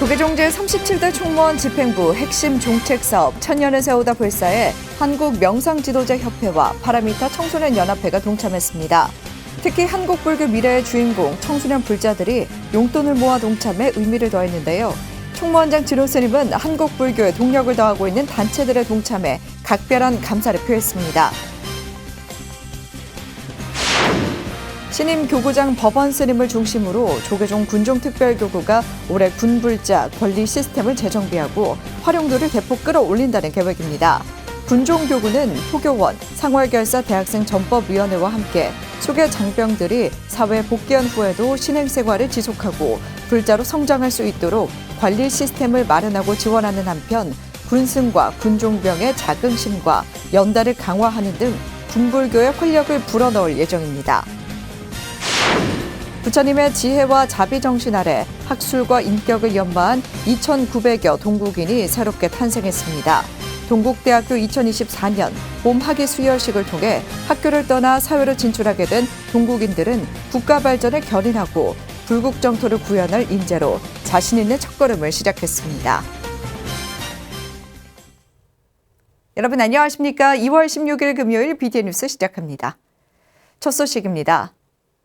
조계종 제37대 총무원 집행부 핵심 종책사업 천년을 세우다 불사에 한국명상지도자협회와 파라미타 청소년연합회가 동참했습니다. 특히 한국불교 미래의 주인공 청소년 불자들이 용돈을 모아 동참해 의미를 더했는데요. 총무원장 진호 스님은 한국불교에 동력을 더하고 있는 단체들의 동참에 각별한 감사를 표했습니다. 신임 교구장 법원 스님을 중심으로 조계종 군종특별교구가 올해 군불자 권리 시스템을 재정비하고 활용도를 대폭 끌어올린다는 계획입니다. 군종교구는 포교원, 상월결사 대학생 전법위원회와 함께 소개 장병들이 사회에 복귀한 후에도 신행생활을 지속하고 불자로 성장할 수 있도록 관리 시스템을 마련하고 지원하는 한편 군승과 군종병의 자긍심과 연달을 강화하는 등 군불교의 활력을 불어넣을 예정입니다. 부처님의 지혜와 자비정신 아래 학술과 인격을 연마한 2,900여 동국인이 새롭게 탄생했습니다. 동국대학교 2024년 봄 학위 수여식을 통해 학교를 떠나 사회로 진출하게 된 동국인들은 국가 발전에 견인하고 불국 정토를 구현할 인재로 자신 있는 첫걸음을 시작했습니다. 여러분 안녕하십니까? 2월 16일 금요일 BTN 뉴스 시작합니다. 첫 소식입니다.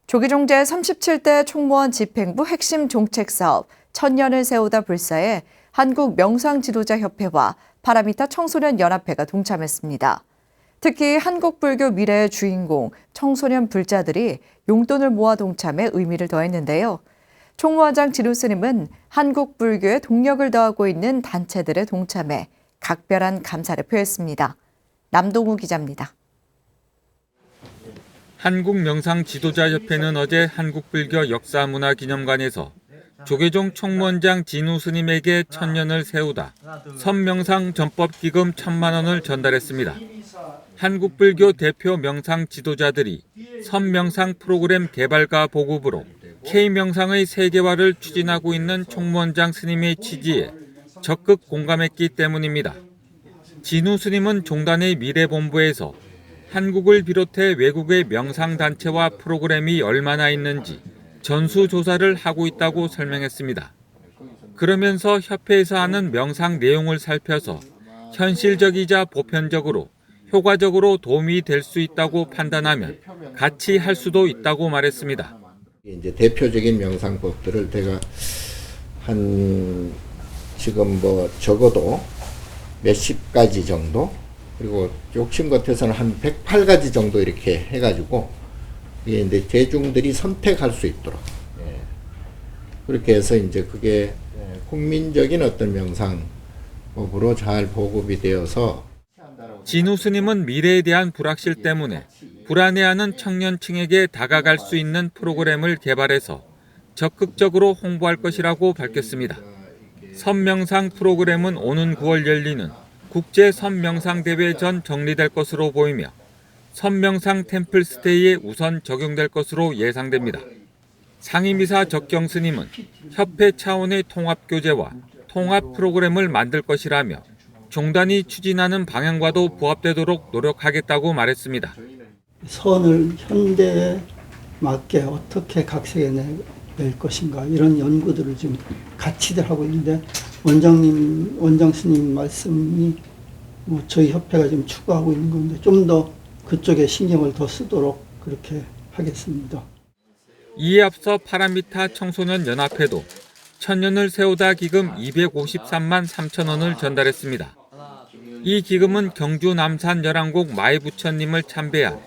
조계종 제37대 총무원 집행부 핵심 종책사업 천년을 세우다 불사에 한국명상지도자협회와 파라미타 청소년연합회가 동참했습니다. 특히 한국불교 미래의 주인공 청소년 불자들이 용돈을 모아 동참해 의미를 더했는데요. 총무원장 진호 스님은 한국불교에 동력을 더하고 있는 단체들의 동참에 각별한 감사를 표했습니다. 남동우 기자입니다. 한국명상지도자협회는 어제 한국불교 역사문화기념관에서 조계종 총무원장 진우 스님에게 천년을 세우다 선명상 전법기금 1,000만 원을 전달했습니다. 한국불교 대표 명상 지도자들이 선명상 프로그램 개발과 보급으로 K명상의 세계화를 추진하고 있는 총무원장 스님의 취지에 적극 공감했기 때문입니다. 진우 스님은 종단의 미래본부에서 한국을 비롯해 외국의 명상단체와 프로그램이 얼마나 있는지 전수조사를 하고 있다고 설명했습니다. 그러면서 협회에서 하는 명상 내용을 살펴서 현실적이자 보편적으로 효과적으로 도움이 될 수 있다고 판단하면 같이 할 수도 있다고 말했습니다. 이제 대표적인 명상법들을 제가 지금 적어도 몇십 가지 정도, 그리고 욕심 같아서는 한 108가지 정도 이렇게 해가지고 이게 이제 대중들이 선택할 수 있도록 그렇게 해서 이제 그게 국민적인 어떤 명상법으로 잘 보급이 되어서. 진우 스님은 미래에 대한 불확실 때문에 불안해하는 청년층에게 다가갈 수 있는 프로그램을 개발해서 적극적으로 홍보할 것이라고 밝혔습니다. 선명상 프로그램은 오는 9월 열리는 국제 선명상대회 전 정리될 것으로 보이며 선명상 템플스테이에 우선 적용될 것으로 예상됩니다. 상임이사 적경 스님은 협회 차원의 통합교재와 통합 프로그램을 만들 것이라며 종단이 추진하는 방향과도 부합되도록 노력하겠다고 말했습니다. 선을 현대에 맞게 어떻게 각색해낼 것인가 이런 연구들을 지금 같이들 하고 있는데 원장 스님 말씀이 저희 협회가 지금 추구하고 있는 건데 좀 더 그쪽에 신경을 더 쓰도록 그렇게 하겠습니다. 이에 앞서 파라미타 청소년연합회도 천년을 세우다 기금 253만 3천 원을 전달했습니다. 이 기금은 경주 남산 열왕곡 마이부처님을 참배한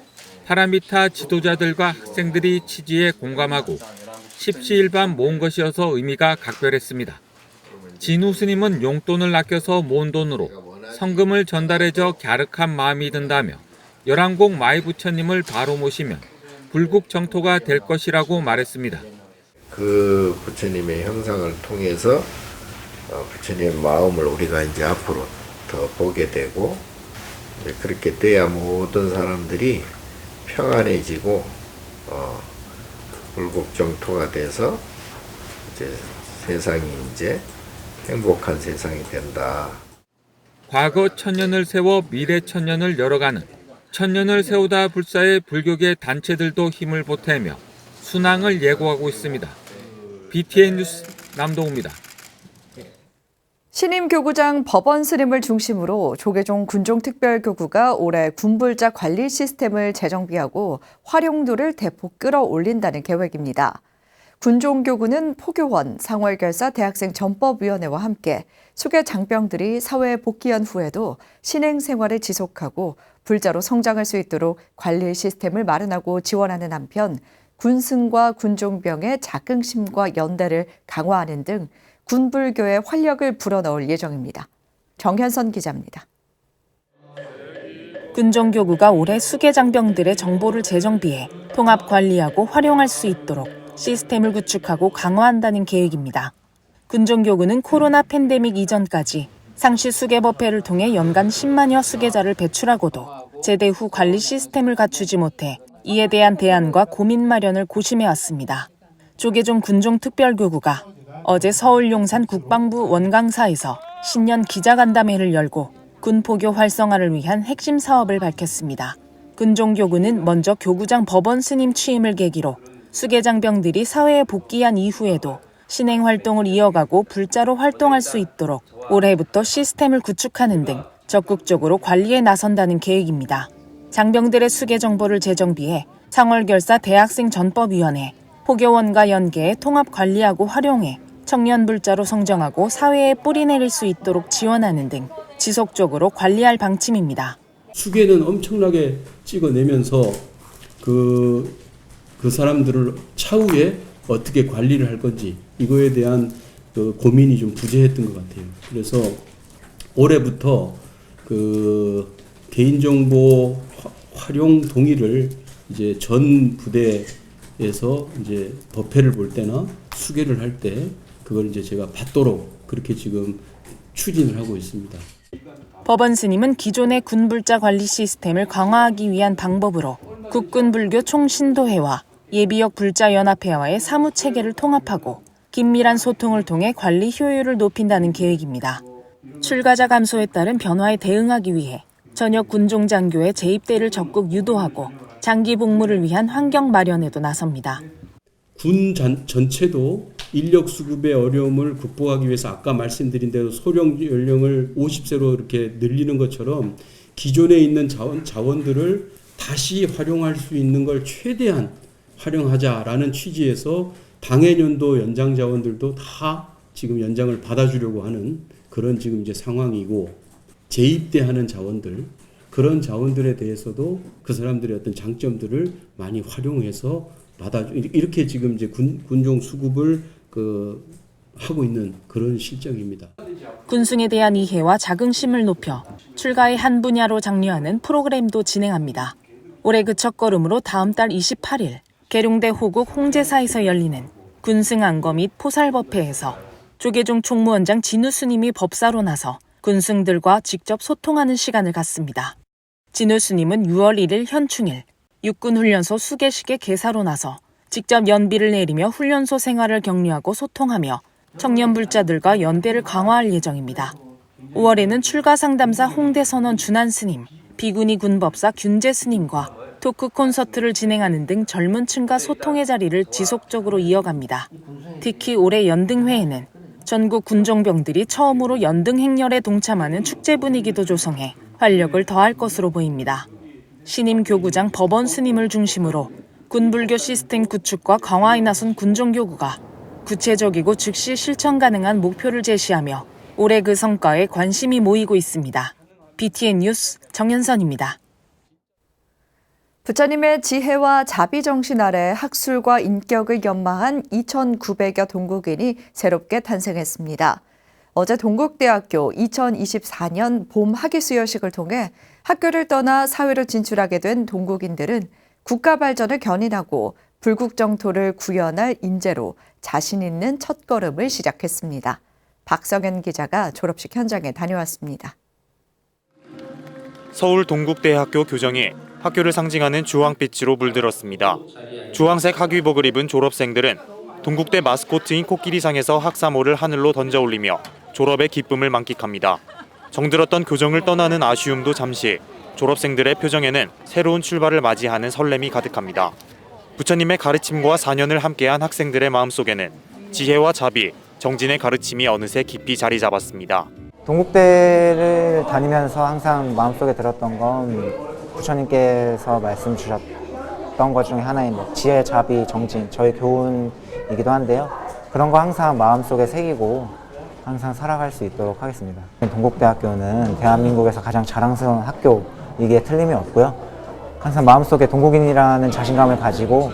파라미타 지도자들과 학생들이 취지에 공감하고 십시일반 모은 것이어서 의미가 각별했습니다. 진우 스님은 용돈을 아껴서 모은 돈으로 성금을 전달해줘 갸륵한 마음이 든다며 열왕곡 마이부처님을 바로 모시면 불국 정토가 될 것이라고 말했습니다. 그 부처님의 형상을 통해서 부처님의 마음을 우리가 이제 앞으로 더 보게 되고 그렇게 돼야 모든 사람들이 평안해지고 불국 정토가 돼서 이제 세상이 이제 행복한 세상이 된다. 과거 천년을 세워 미래 천년을 열어가는 천년을 세우다 불사의 불교계 단체들도 힘을 보태며 순항을 예고하고 있습니다. BTN 뉴스 남동우입니다. 신임 교구장 법원 스님을 중심으로 조계종 군종특별교구가 올해 군불자 관리 시스템을 재정비하고 활용도를 대폭 끌어올린다는 계획입니다. 군종교구는 포교원, 상월결사 대학생 전법위원회와 함께 수계 장병들이 사회에 복귀한 후에도 신행 생활을 지속하고 불자로 성장할 수 있도록 관리 시스템을 마련하고 지원하는 한편 군승과 군종병의 자긍심과 연대를 강화하는 등 군불교의 활력을 불어넣을 예정입니다. 정현선 기자입니다. 군종교구가 올해 수계장병들의 정보를 재정비해 통합 관리하고 활용할 수 있도록 시스템을 구축하고 강화한다는 계획입니다. 군종교구는 코로나 팬데믹 이전까지 상시 수계법회를 통해 연간 10만여 수계자를 배출하고도 제대 후 관리 시스템을 갖추지 못해 이에 대한 대안과 고민 마련을 고심해왔습니다. 조계종 군종특별교구가 어제 서울 용산 국방부 원강사에서 신년 기자간담회를 열고 군포교 활성화를 위한 핵심 사업을 밝혔습니다. 군종교구는 먼저 교구장 법원 스님 취임을 계기로 수계장병들이 사회에 복귀한 이후에도 신행 활동을 이어가고 불자로 활동할 수 있도록 올해부터 시스템을 구축하는 등 적극적으로 관리에 나선다는 계획입니다. 장병들의 수계 정보를 재정비해 상월결사 대학생 전법위원회, 포교원과 연계해 통합 관리하고 활용해 청년 불자로 성장하고 사회에 뿌리 내릴 수 있도록 지원하는 등 지속적으로 관리할 방침입니다. 수계는 엄청나게 찍어내면서 그 사람들을 차후에 어떻게 관리를 할 건지 이거에 대한 그 고민이 좀 부재했던 것 같아요. 그래서 올해부터 그 개인정보 활용 동의를 이제 전 부대에서 이제 법회를 볼 때나 수계를 할 때 그걸 이제 제가 받도록 그렇게 지금 추진을 하고 있습니다. 법원 스님은 기존의 군불자 관리 시스템을 강화하기 위한 방법으로 국군불교 총신도회와 예비역 불자연합회와의 사무체계를 통합하고 긴밀한 소통을 통해 관리 효율을 높인다는 계획입니다. 출가자 감소에 따른 변화에 대응하기 위해 전역 군종장교의 재입대를 적극 유도하고 장기 복무를 위한 환경 마련에도 나섭니다. 군 전체도 인력 수급의 어려움을 극복하기 위해서 아까 말씀드린 대로 소령 연령을 50세로 이렇게 늘리는 것처럼 기존에 있는 자원들을 다시 활용할 수 있는 걸 최대한 활용하자라는 취지에서 당해년도 연장 자원들도 다 지금 연장을 받아주려고 하는 그런 지금 이제 상황이고 재입대하는 자원들 그런 자원들에 대해서도 그 사람들의 어떤 장점들을 많이 활용해서 이렇게 지금 이제 군종 수급을 하고 있는 그런 실정입니다. 군승에 대한 이해와 자긍심을 높여 출가의 한 분야로 장려하는 프로그램도 진행합니다. 올해 그 첫걸음으로 다음 달 28일 계룡대 호국 홍제사에서 열리는 군승 안거 및 포살법회에서 조계종 총무원장 진우 스님이 법사로 나서 군승들과 직접 소통하는 시간을 갖습니다. 진우 스님은 6월 1일 현충일 육군훈련소 수계식의 개사로 나서 직접 연비를 내리며 훈련소 생활을 격려하고 소통하며 청년 불자들과 연대를 강화할 예정입니다. 5월에는 출가 상담사 홍대선원 준한 스님, 비구니 군법사 균재 스님과 토크 콘서트를 진행하는 등 젊은 층과 소통의 자리를 지속적으로 이어갑니다. 특히 올해 연등회에는 전국 군종병들이 처음으로 연등 행렬에 동참하는 축제 분위기도 조성해 활력을 더할 것으로 보입니다. 신임 교구장 법원 스님을 중심으로 군불교 시스템 구축과 강화에 나선 군종교구가 구체적이고 즉시 실천 가능한 목표를 제시하며 올해 그 성과에 관심이 모이고 있습니다. BTN 뉴스 정현선입니다. 부처님의 지혜와 자비 정신 아래 학술과 인격을 연마한 2,900여 동국인이 새롭게 탄생했습니다. 어제 동국대학교 2024년 봄 학위수여식을 통해 학교를 떠나 사회로 진출하게 된 동국인들은 국가 발전을 견인하고 불국정토를 구현할 인재로 자신 있는 첫걸음을 시작했습니다. 박성현 기자가 졸업식 현장에 다녀왔습니다. 서울 동국대학교 교정이 학교를 상징하는 주황빛으로 물들었습니다. 주황색 학위복을 입은 졸업생들은 동국대 마스코트인 코끼리상에서 학사모를 하늘로 던져 올리며 졸업의 기쁨을 만끽합니다. 정들었던 교정을 떠나는 아쉬움도 잠시, 졸업생들의 표정에는 새로운 출발을 맞이하는 설렘이 가득합니다. 부처님의 가르침과 4년을 함께한 학생들의 마음속에는 지혜와 자비, 정진의 가르침이 어느새 깊이 자리 잡았습니다. 동국대를 다니면서 항상 마음속에 들었던 건 부처님께서 말씀 주셨던 것 중에 하나인데 지혜, 자비, 정진, 저희 교훈이기도 한데요. 그런 거 항상 마음속에 새기고 항상 살아갈 수 있도록 하겠습니다. 동국대학교는 대한민국에서 가장 자랑스러운 학교이기에 틀림이 없고요. 항상 마음속에 동국인이라는 자신감을 가지고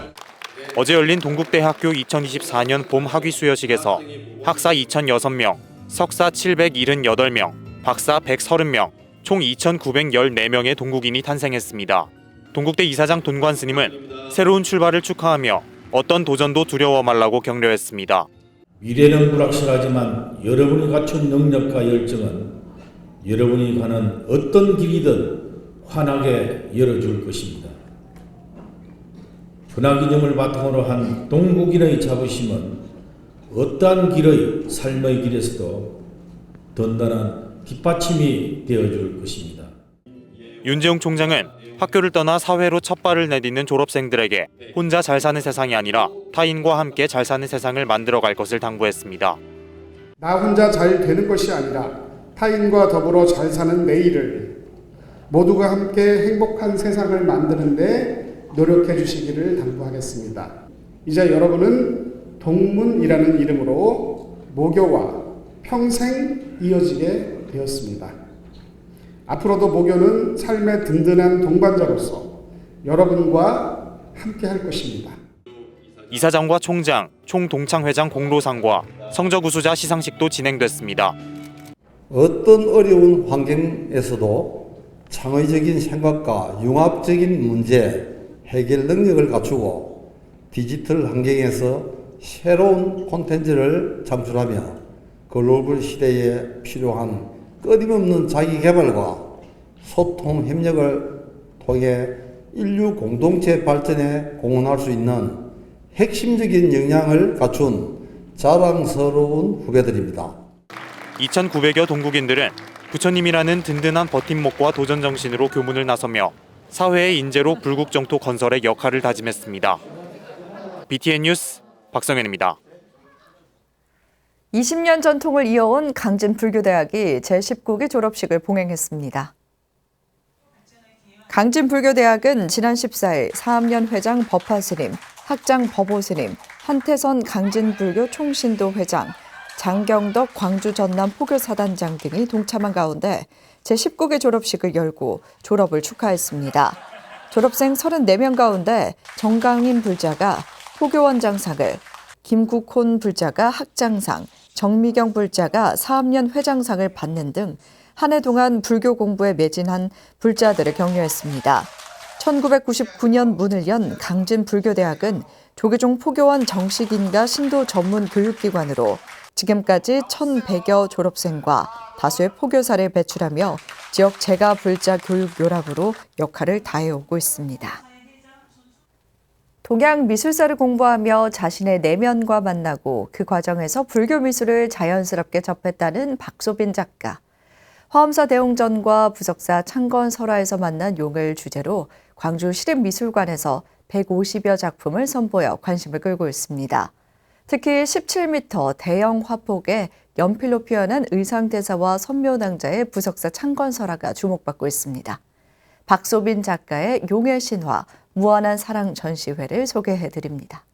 어제 열린 동국대학교 2024년 봄 학위 수여식에서 학사 2,006명, 석사 778명, 박사 130명, 총 2,914명의 동국인이 탄생했습니다. 동국대 이사장 돈관 스님은 새로운 출발을 축하하며 어떤 도전도 두려워 말라고 격려했습니다. 미래는 불확실하지만 여러분이 갖춘 능력과 열정은 여러분이 가는 어떤 길이든 환하게 열어줄 것입니다. 근하기념을 바탕으로 한 동국인의 자부심은 어떠한 길의 삶의 길에서도 든든한 뒷받침이 되어줄 것입니다. 윤재웅 총장은 학교를 떠나 사회로 첫 발을 내딛는 졸업생들에게 혼자 잘 사는 세상이 아니라 타인과 함께 잘 사는 세상을 만들어갈 것을 당부했습니다. 나 혼자 잘 되는 것이 아니라 타인과 더불어 잘 사는 내일을 모두가 함께 행복한 세상을 만드는 데 노력해 주시기를 당부하겠습니다. 이제 여러분은 동문이라는 이름으로 모교와 평생 이어지게 되었습니다. 앞으로도 모교는 삶의 든든한 동반자로서 여러분과 함께 할 것입니다. 이사장과 총장, 총동창회장 공로상과 성적 우수자 시상식도 진행됐습니다. 어떤 어려운 환경에서도 창의적인 생각과 융합적인 문제 해결 능력을 갖추고 디지털 환경에서 새로운 콘텐츠를 창출하며 글로벌 시대에 필요한 끊임없는 자기 개발과 소통 협력을 통해 인류 공동체 발전에 공헌할 수 있는 핵심적인 역량을 갖춘 자랑스러운 후배들입니다. 2,900여 동국인들은 부처님이라는 든든한 버팀목과 도전 정신으로 교문을 나서며 사회의 인재로 불국정토 건설의 역할을 다짐했습니다. BTN 뉴스 박성현입니다. 20년 전통을 이어온 강진불교대학이 제19기 졸업식을 봉행했습니다. 강진불교대학은 지난 14일 사암년 회장 법화스님, 학장 법오스님, 한태선 강진불교 총신도 회장, 장경덕 광주 전남 포교사단장 등이 동참한 가운데 제19기 졸업식을 열고 졸업을 축하했습니다. 졸업생 34명 가운데 정강인 불자가 포교원장상을, 김국혼 불자가 학장상, 정미경 불자가 사암년 회장상을 받는 등 한 해 동안 불교 공부에 매진한 불자들을 격려했습니다. 1999년 문을 연 강진불교대학은 조계종 포교원 정식인가 신도 전문 교육기관으로 지금까지 1,100여 졸업생과 다수의 포교사를 배출하며 지역 재가 불자 교육 요람으로 역할을 다해오고 있습니다. 동양 미술사를 공부하며 자신의 내면과 만나고 그 과정에서 불교 미술을 자연스럽게 접했다는 박소빈 작가. 화엄사 대웅전과 부석사 창건 설화에서 만난 용을 주제로 광주 시립미술관에서 150여 작품을 선보여 관심을 끌고 있습니다. 특히 17m 대형 화폭에 연필로 표현한 의상대사와 선묘낭자의 부석사 창건설화가 주목받고 있습니다. 박소빈 작가의 용의 신화, 무한한 사랑 전시회를 소개해드립니다.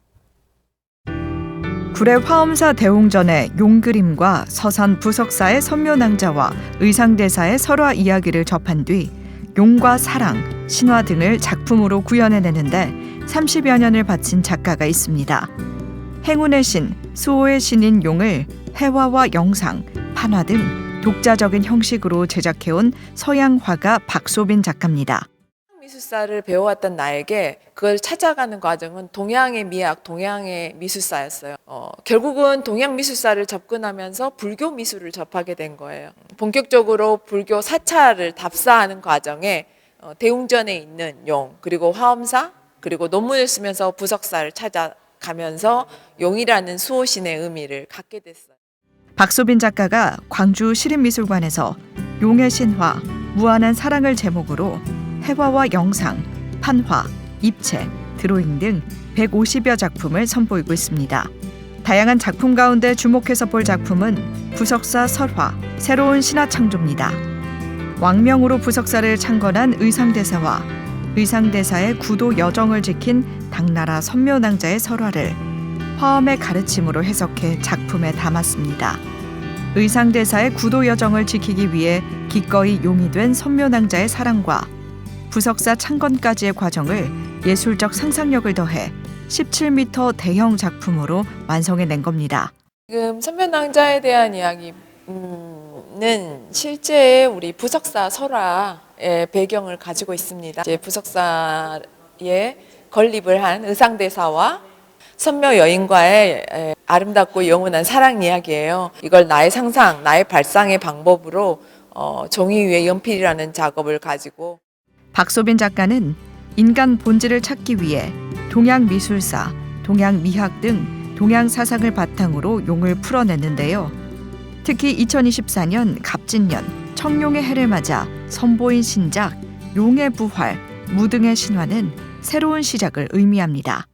구례 화엄사 대웅전의 용그림과 서산 부석사의 선묘낭자와 의상대사의 설화 이야기를 접한 뒤 용과 사랑, 신화 등을 작품으로 구현해내는데 30여 년을 바친 작가가 있습니다. 행운의 신, 수호의 신인 용을 회화와 영상, 판화 등 독자적인 형식으로 제작해온 서양 화가 박소빈 작가입니다. 미술사를 배워왔던 나에게 그걸 찾아가는 과정은 동양의 미학, 동양의 미술사였어요. 결국은 동양 미술사를 접근하면서 불교 미술을 접하게 된 거예요. 본격적으로 불교 사찰을 답사하는 과정에 대웅전에 있는 용, 그리고 화엄사, 그리고 논문을 쓰면서 부석사를 찾아가면서 용이라는 수호신의 의미를 갖게 됐어요. 박소빈 작가가 광주 시립미술관에서 용의 신화, 무한한 사랑을 제목으로 회화와 영상, 판화, 입체, 드로잉 등 150여 작품을 선보이고 있습니다. 다양한 작품 가운데 주목해서 볼 작품은 부석사 설화, 새로운 신화 창조입니다. 왕명으로 부석사를 창건한 의상대사와 의상대사의 구도 여정을 지킨 당나라 선묘낭자의 설화를 화엄의 가르침으로 해석해 작품에 담았습니다. 의상대사의 구도 여정을 지키기 위해 기꺼이 용이 된 선묘낭자의 사랑과 부석사 창건까지의 과정을 예술적 상상력을 더해 17m 대형 작품으로 완성해낸 겁니다. 지금 선묘낭자에 대한 이야기는 실제 우리 부석사 설화의 배경을 가지고 있습니다. 이제 부석사에 건립을 한 의상대사와 선묘 여인과의 아름답고 영원한 사랑 이야기예요. 이걸 나의 상상, 나의 발상의 방법으로 종이 위에 연필이라는 작업을 가지고 박소빈 작가는 인간 본질을 찾기 위해 동양 미술사, 동양 미학 등 동양 사상을 바탕으로 용을 풀어냈는데요. 특히 2024년 갑진년 청룡의 해를 맞아 선보인 신작 용의 부활, 무등의 신화는 새로운 시작을 의미합니다.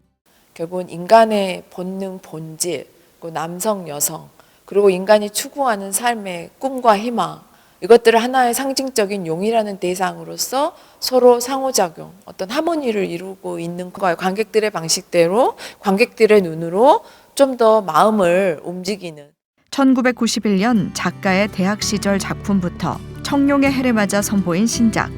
결국은 인간의 본능, 본질, 그리고 남성, 여성, 그리고 인간이 추구하는 삶의 꿈과 희망, 이것들을 하나의 상징적인 용이라는 대상으로서 서로 상호작용, 어떤 하모니를 이루고 있는 거예요. 관객들의 방식대로, 관객들의 눈으로 좀 더 마음을 움직이는. 1991년 작가의 대학 시절 작품부터 청룡의 해를 맞아 선보인 신작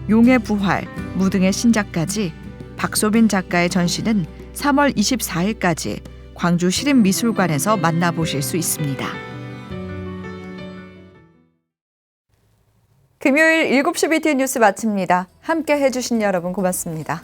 용의 부활, 무등의 신작까지 박소빈 작가의 전시는 3월 24일까지 광주 시립미술관에서 만나보실 수 있습니다. 금요일 7시 BTN 뉴스 마칩니다. 함께 해주신 여러분 고맙습니다.